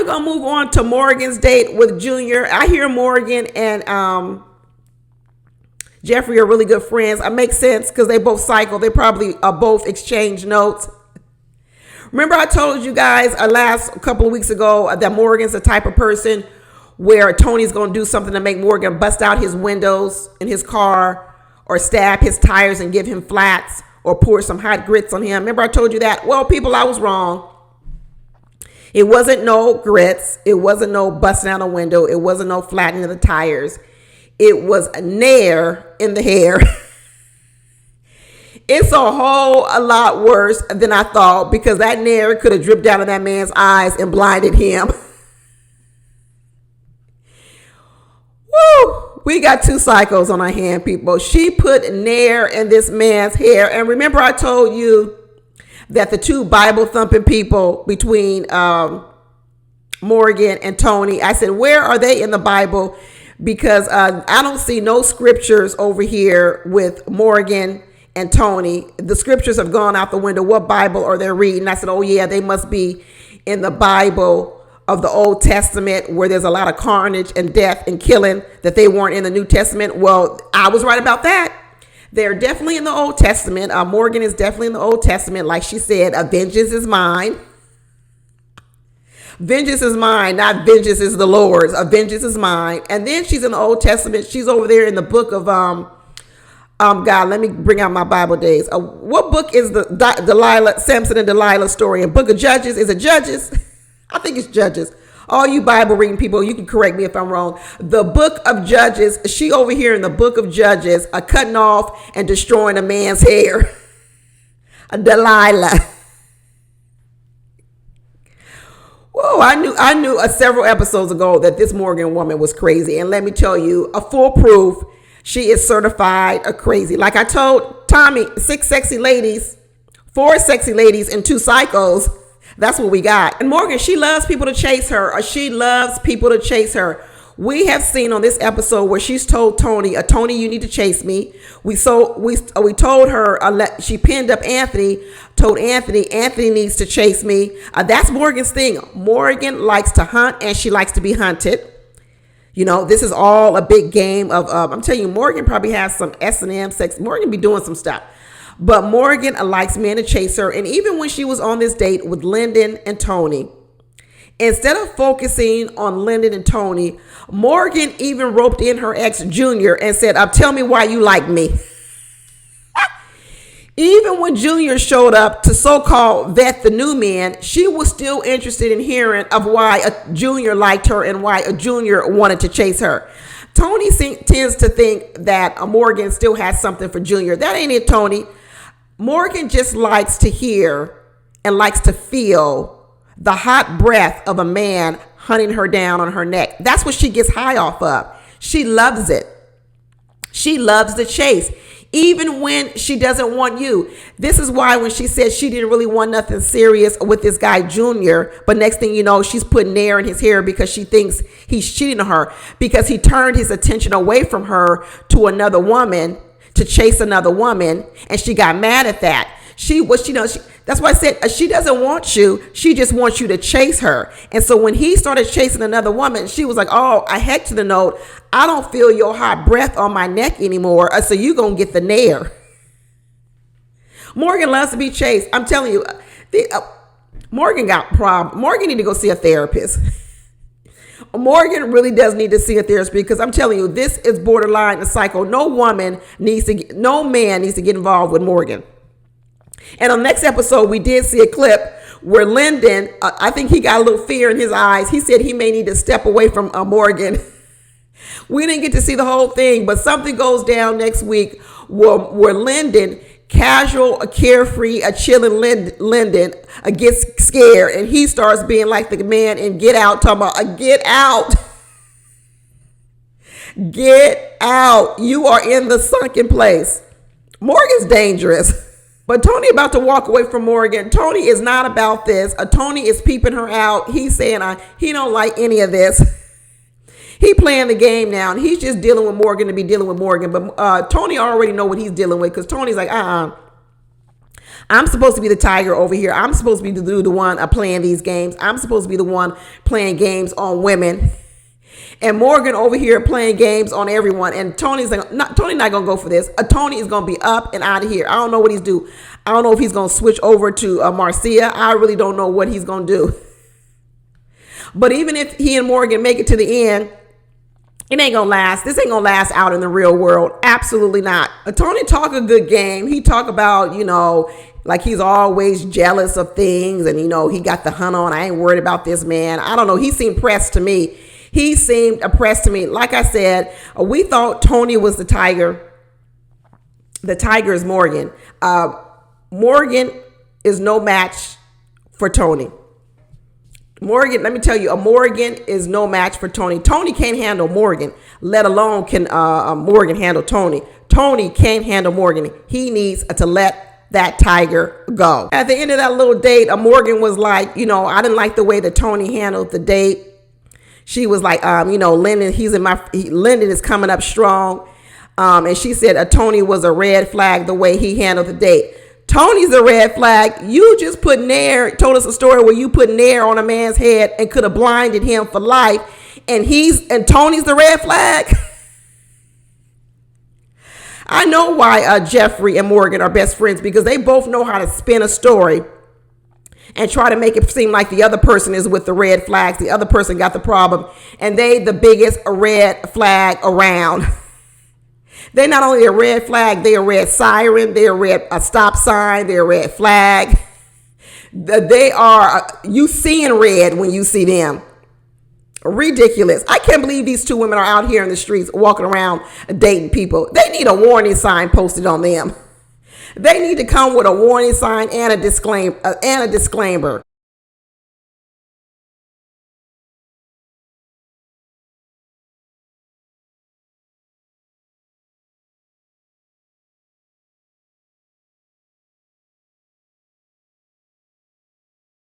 going to move on to Morgan's date with Junior. I hear Morgan and Jeffrey are really good friends. It makes sense because they both cycle. They probably both exchange notes. Remember I told you guys last couple of weeks ago that Morgan's the type of person where Tony's going to do something to make Morgan bust out his windows in his car or stab his tires and give him flats or pour some hot grits on him. Remember I told you that? Well, people, I was wrong. It wasn't no grits. It wasn't no busting out a window. It wasn't no flattening of the tires. It was Nair in the hair. It's a whole lot worse than I thought because that Nair could have dripped down in that man's eyes and blinded him. Woo! We got two psychos on our hand, people. She put Nair in this man's hair. And remember I told you that the two Bible thumping people between Morgan and Tony, I said, where are they in the Bible? Because I don't see no scriptures over here with Morgan and Tony. The scriptures have gone out the window. What Bible are they reading? I said, oh yeah, they must be in the Bible of the Old Testament where there's a lot of carnage and death and killing that they weren't in the New Testament. Well, I was right about that. They're definitely in the Old Testament. Morgan is definitely in the Old Testament. Like she said, vengeance is mine. Vengeance is mine, not vengeance is the Lord's. Vengeance is mine. And then she's in the Old Testament. She's over there in the book of, God, let me bring out my Bible days. What book is the Delilah, Samson and Delilah story? In Book of Judges? Is it Judges? I think it's Judges. All you Bible reading people, you can correct me if I'm wrong. The book of Judges, she over here in the book of Judges, cutting off and destroying a man's hair. Delilah. Whoa, I knew several episodes ago that this Morgan woman was crazy. And let me tell you, a foolproof, she is certified a crazy. Like I told Tommy, 6 sexy ladies, 4 sexy ladies, and 2 psychos. That's what we got. And Morgan, she loves people to chase her, or she loves people to chase her. We have seen on this episode where she's told Tony, Tony, you need to chase me. We told her, she pinned up Anthony, told Anthony needs to chase me. That's Morgan's thing. Morgan likes to hunt and she likes to be hunted. You know, this is all a big game of, I'm telling you, Morgan probably has some S&M sex. Morgan be doing some stuff. But Morgan likes men to chase her. And even when she was on this date with Lyndon and Tony, instead of focusing on Lyndon and Tony, Morgan even roped in her ex Junior and said, tell me why you like me. Even when Junior showed up to so-called vet the new man, she was still interested in hearing of why a Junior liked her and why a Junior wanted to chase her. Tony tends to think that Morgan still has something for Junior. That ain't it, Tony. Morgan just likes to hear and likes to feel the hot breath of a man hunting her down on her neck. That's what she gets high off of. She loves it. She loves the chase, even when she doesn't want you. This is why when she said she didn't really want nothing serious with this guy, Junior, but next thing you know, she's putting Nair in his hair because she thinks he's cheating on her because he turned his attention away from her to another woman, to chase another woman, and she got mad at that. That's why I said she doesn't want you. She just wants you to chase her. And so when he started chasing another woman, she was like, oh, I heck to the note. I don't feel your hot breath on my neck anymore. So you going to get the Nair. Morgan loves to be chased. I'm telling you, Morgan got problem. Morgan need to go see a therapist. Morgan really does need to see a therapist because I'm telling you, this is borderline a psycho. No man needs to get involved with Morgan. And on the next episode, we did see a clip where Lyndon, I think he got a little fear in his eyes. He said he may need to step away from Morgan. We didn't get to see the whole thing, but something goes down next week where Lyndon, casual, carefree, chilling Lyndon, gets scared and he starts being like the man in Get Out, talking about, get out. Get out. You are in the sunken place. Morgan's dangerous. But Tony about to walk away from Morgan. Tony is not about this. Tony is peeping her out. He's saying he don't like any of this. He playing the game now, and he's just dealing with Morgan to be dealing with Morgan. But Tony already know what he's dealing with because Tony's like, I'm supposed to be the tiger over here. I'm supposed to be the one playing these games. I'm supposed to be the one playing games on women. And Morgan over here playing games on everyone. And Tony's not gonna go for this. Tony is gonna be up and out of here. I don't know what he's do. I don't know if he's gonna switch over to Marcia. I really don't know what he's gonna do. But even if he and Morgan make it to the end, it ain't gonna last. This ain't gonna last out in the real world. Absolutely not. Tony talk a good game. He talk about, like he's always jealous of things, and he got the hunt on. I ain't worried about this man. I don't know. He seemed pressed to me. Like I said, we thought Tony was the tiger. The tiger is Morgan. Morgan is no match for Tony. Morgan, let me tell you, Morgan is no match for Tony. Tony can't handle Morgan, let alone can Morgan handle Tony. Tony can't handle Morgan. He needs to let that tiger go. At the end of that little date, Morgan was like, I didn't like the way that Tony handled the date. She was like, Lyndon, Lyndon is coming up strong. And she said Tony was a red flag the way he handled the date. Tony's a red flag. You just told us a story where you put Nair on a man's head and could have blinded him for life. And Tony's the red flag. I know why Jeffrey and Morgan are best friends, because they both know how to spin a story and try to make it seem like the other person is with the red flags. The other person got the problem, and they the biggest red flag around. They're not only a red flag, they're a red siren, they're a stop sign, they're a red flag. They are, you seeing red when you see them. Ridiculous. I can't believe these two women are out here in the streets walking around dating people. They need a warning sign posted on them. They need to come with a warning sign and a disclaimer.